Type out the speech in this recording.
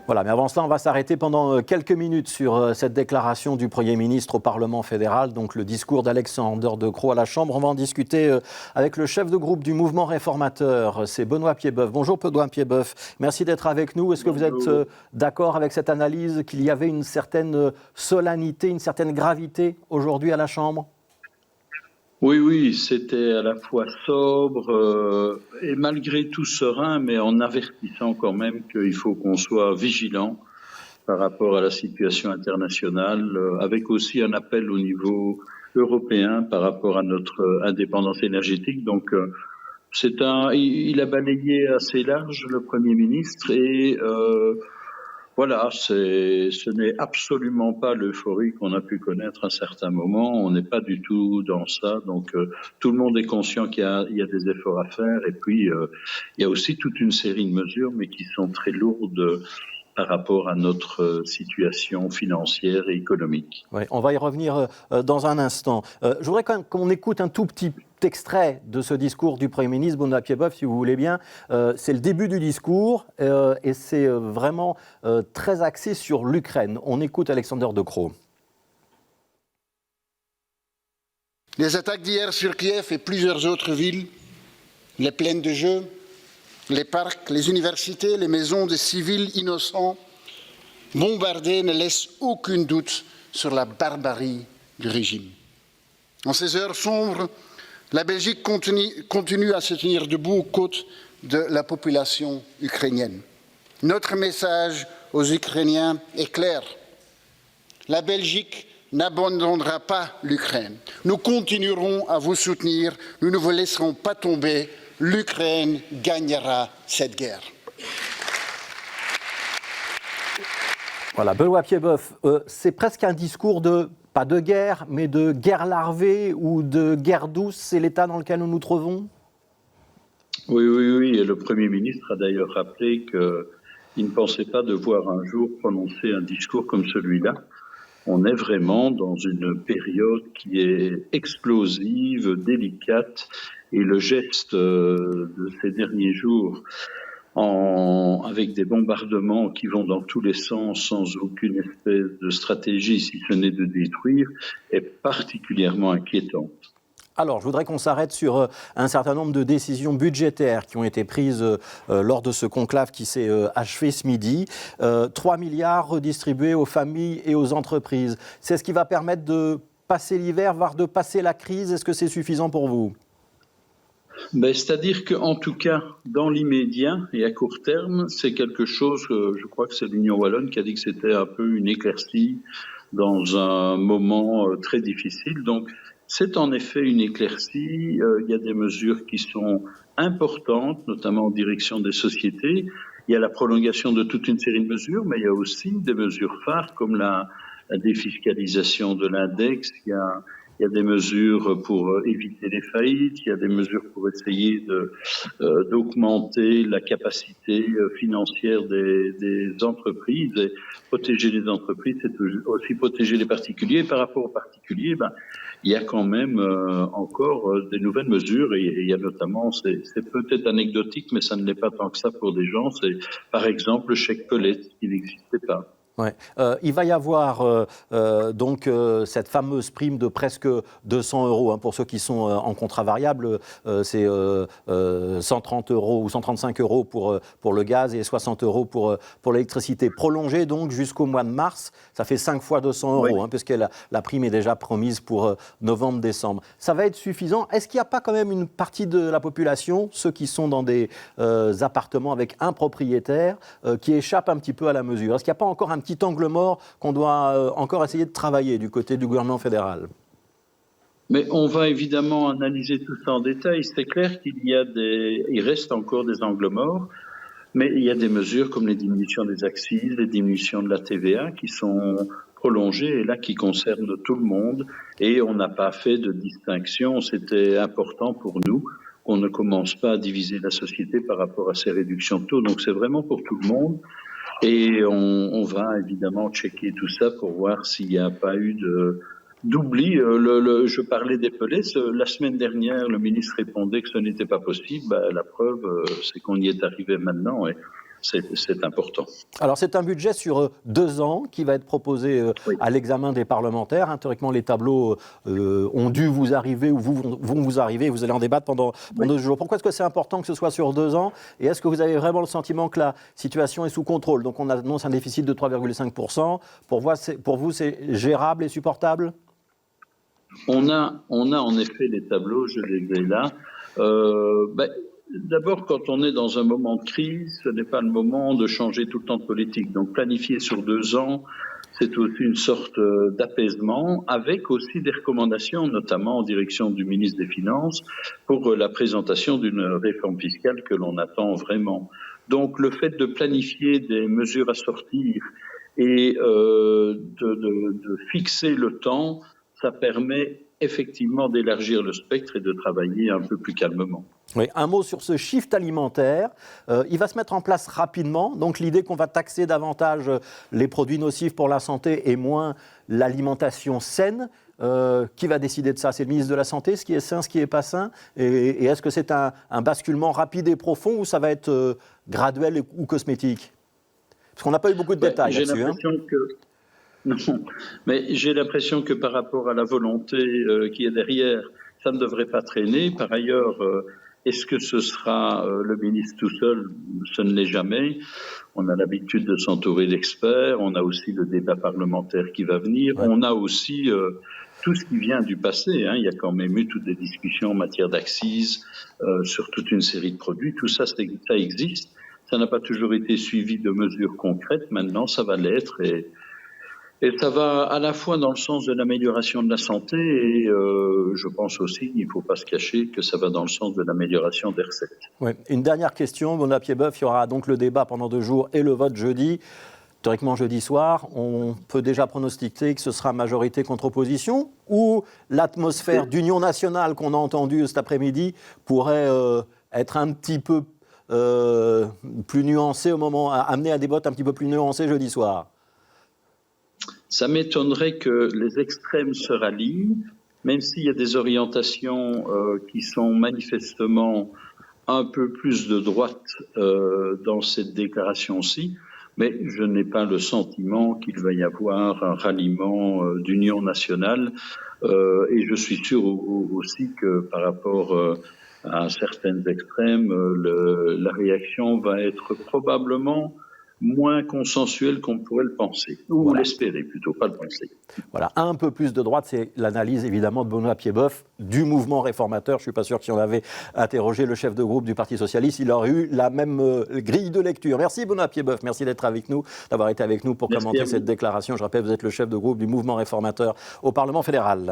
Voilà, mais avant cela, on va s'arrêter pendant quelques minutes sur cette déclaration du Premier ministre au Parlement fédéral, donc le discours d'Alexander De Croo à la Chambre. On va en discuter avec le chef de groupe du mouvement réformateur, c'est Benoît Piedboeuf. Bonjour Benoît Piedboeuf, merci d'être avec nous. Est-ce que vous êtes d'accord avec cette analyse qu'il y avait une certaine solennité, une certaine gravité aujourd'hui à la Chambre ? Oui, c'était à la fois sobre et malgré tout serein, mais en avertissant quand même qu'il faut qu'on soit vigilant par rapport à la situation internationale, avec aussi un appel au niveau européen par rapport à notre indépendance énergétique. Donc, il a balayé assez large le Premier ministre et voilà, ce n'est absolument pas l'euphorie qu'on a pu connaître à un certain moment. On n'est pas du tout dans ça. Donc, tout le monde est conscient qu'il y a des efforts à faire. Et puis, il y a aussi toute une série de mesures, mais qui sont très lourdes par rapport à notre situation financière et économique. Oui, on va y revenir dans un instant. Je voudrais quand même qu'on écoute un tout petit extrait de ce discours du Premier ministre, Benoît Piedboeuf, si vous voulez bien. C'est le début du discours et c'est vraiment très axé sur l'Ukraine. On écoute Alexander De Croo. Les attaques d'hier sur Kiev et plusieurs autres villes, les plaines de jeux, les parcs, les universités, les maisons des civils innocents bombardés ne laissent aucun doute sur la barbarie du régime. En ces heures sombres, la Belgique continue à se tenir debout aux côtes de la population ukrainienne. Notre message aux Ukrainiens est clair. La Belgique n'abandonnera pas l'Ukraine. Nous continuerons à vous soutenir. Nous ne vous laisserons pas tomber. L'Ukraine gagnera cette guerre. Voilà, Benoît Piedboeuf, c'est presque un discours pas de guerre, mais de guerre larvée ou de guerre douce. C'est l'état dans lequel nous nous trouvons ? Oui. Et le Premier ministre a d'ailleurs rappelé qu'il ne pensait pas devoir un jour prononcer un discours comme celui-là. On est vraiment dans une période qui est explosive, délicate, et le geste de ces derniers jours, avec des bombardements qui vont dans tous les sens sans aucune espèce de stratégie, si ce n'est de détruire, est particulièrement inquiétant. Alors, je voudrais qu'on s'arrête sur un certain nombre de décisions budgétaires qui ont été prises lors de ce conclave qui s'est achevé ce midi. 3 milliards redistribués aux familles et aux entreprises. C'est ce qui va permettre de passer l'hiver, voire de passer la crise. Est-ce que c'est suffisant pour vous ? C'est-à-dire qu'en tout cas, dans l'immédiat et à court terme, c'est quelque chose, je crois que c'est l'Union wallonne qui a dit que c'était un peu une éclaircie dans un moment très difficile. Donc, c'est en effet une éclaircie. Il y a des mesures qui sont importantes, notamment en direction des sociétés. Il y a la prolongation de toute une série de mesures, mais il y a aussi des mesures phares comme la défiscalisation de l'index. Il y a des mesures pour éviter les faillites, il y a des mesures pour essayer d'augmenter la capacité financière des entreprises. Et protéger les entreprises, c'est aussi protéger les particuliers. Et par rapport aux particuliers, il y a quand même encore des nouvelles mesures. Et il y a notamment, c'est peut-être anecdotique, mais ça ne l'est pas tant que ça pour des gens, c'est par exemple le chèque Colette qui n'existait pas. Ouais. Il va y avoir donc cette fameuse prime de presque 200 €. Pour ceux qui sont en contrat variable, c'est 130 € ou 135 € pour le gaz et 60 € pour l'électricité. Prolongée donc jusqu'au mois de mars, ça fait 5 fois 200 €, puisque la prime est déjà promise pour novembre-décembre. Ça va être suffisant. Est-ce qu'il n'y a pas quand même une partie de la population, ceux qui sont dans des appartements avec un propriétaire, qui échappent un petit peu à la mesure ? Est-ce qu'il n'y a pas encore un petit angle mort qu'on doit encore essayer de travailler du côté du gouvernement fédéral? Mais on va évidemment analyser tout ça en détail. C'est clair il reste encore des angles morts, mais il y a des mesures comme les diminutions des accises, les diminutions de la TVA qui sont prolongées et là qui concernent tout le monde. Et on n'a pas fait de distinction. C'était important pour nous qu'on ne commence pas à diviser la société par rapport à ces réductions de taux. Donc c'est vraiment pour tout le monde. Et on va évidemment checker tout ça pour voir s'il n'y a pas eu d'oubli. Je parlais des pelés. La semaine dernière, le ministre répondait que ce n'était pas possible. La preuve, c'est qu'on y est arrivé maintenant. Et c'est important. Alors c'est un budget sur 2 ans qui va être proposé Oui. à l'examen des parlementaires. Théoriquement, les tableaux ont dû vous arriver ou vont vous arriver. Vous allez en débattre pendant 2 jours. Pourquoi est-ce que c'est important que ce soit sur 2 ans? Et est-ce que vous avez vraiment le sentiment que la situation est sous contrôle? Donc on annonce un déficit de 3,5%. Pour vous, c'est gérable et supportable? On a en effet les tableaux, je les ai là. D'abord, quand on est dans un moment de crise, ce n'est pas le moment de changer tout le temps de politique. Donc planifier sur 2 ans, c'est aussi une sorte d'apaisement, avec aussi des recommandations, notamment en direction du ministre des Finances, pour la présentation d'une réforme fiscale que l'on attend vraiment. Donc le fait de planifier des mesures à sortir et de fixer le temps, ça permet effectivement d'élargir le spectre et de travailler un peu plus calmement. Oui, un mot sur ce shift alimentaire. Il va se mettre en place rapidement. Donc l'idée qu'on va taxer davantage les produits nocifs pour la santé et moins l'alimentation saine. Qui va décider de ça? C'est le ministre de la Santé, ce qui est sain, ce qui n'est pas sain? Et est-ce que c'est un basculement rapide et profond ou ça va être graduel ou cosmétique? Parce qu'on n'a pas eu beaucoup de détails là-dessus. J'ai l'impression que... Non, mais j'ai l'impression que par rapport à la volonté qui est derrière, ça ne devrait pas traîner. Par ailleurs, est-ce que ce sera le ministre tout seul? Ce ne l'est jamais. On a l'habitude de s'entourer d'experts. On a aussi le débat parlementaire qui va venir. Ouais. On a aussi tout ce qui vient du passé. Il y a quand même eu toutes des discussions en matière d'accise sur toute une série de produits. Tout ça, ça existe. Ça n'a pas toujours été suivi de mesures concrètes. Maintenant, ça va l'être et ça va à la fois dans le sens de l'amélioration de la santé et je pense aussi, il ne faut pas se cacher, que ça va dans le sens de l'amélioration des recettes. Ouais. Une dernière question, Benoît Piedboeuf, il y aura donc le débat pendant 2 jours et le vote jeudi. Théoriquement jeudi soir, on peut déjà pronostiquer que ce sera majorité contre opposition ou l'atmosphère d'union nationale qu'on a entendue cet après-midi pourrait être un petit peu plus nuancée au moment, amener à des votes un petit peu plus nuancés jeudi soir? Ça m'étonnerait que les extrêmes se rallient, même s'il y a des orientations qui sont manifestement un peu plus de droite dans cette déclaration-ci, mais je n'ai pas le sentiment qu'il va y avoir un ralliement d'union nationale et je suis sûr aussi que par rapport à certaines extrêmes, la réaction va être probablement moins consensuel qu'on pourrait le penser, ou l'espérer plutôt, pas le penser. Voilà, un peu plus de droite, c'est l'analyse évidemment de Benoît Piedboeuf du mouvement réformateur. Je ne suis pas sûr que si on avait interrogé le chef de groupe du Parti Socialiste, il aurait eu la même grille de lecture. Merci Benoît Piedboeuf, merci d'être avec nous, d'avoir été avec nous pour commenter cette déclaration. Je rappelle, vous êtes le chef de groupe du mouvement réformateur au Parlement fédéral.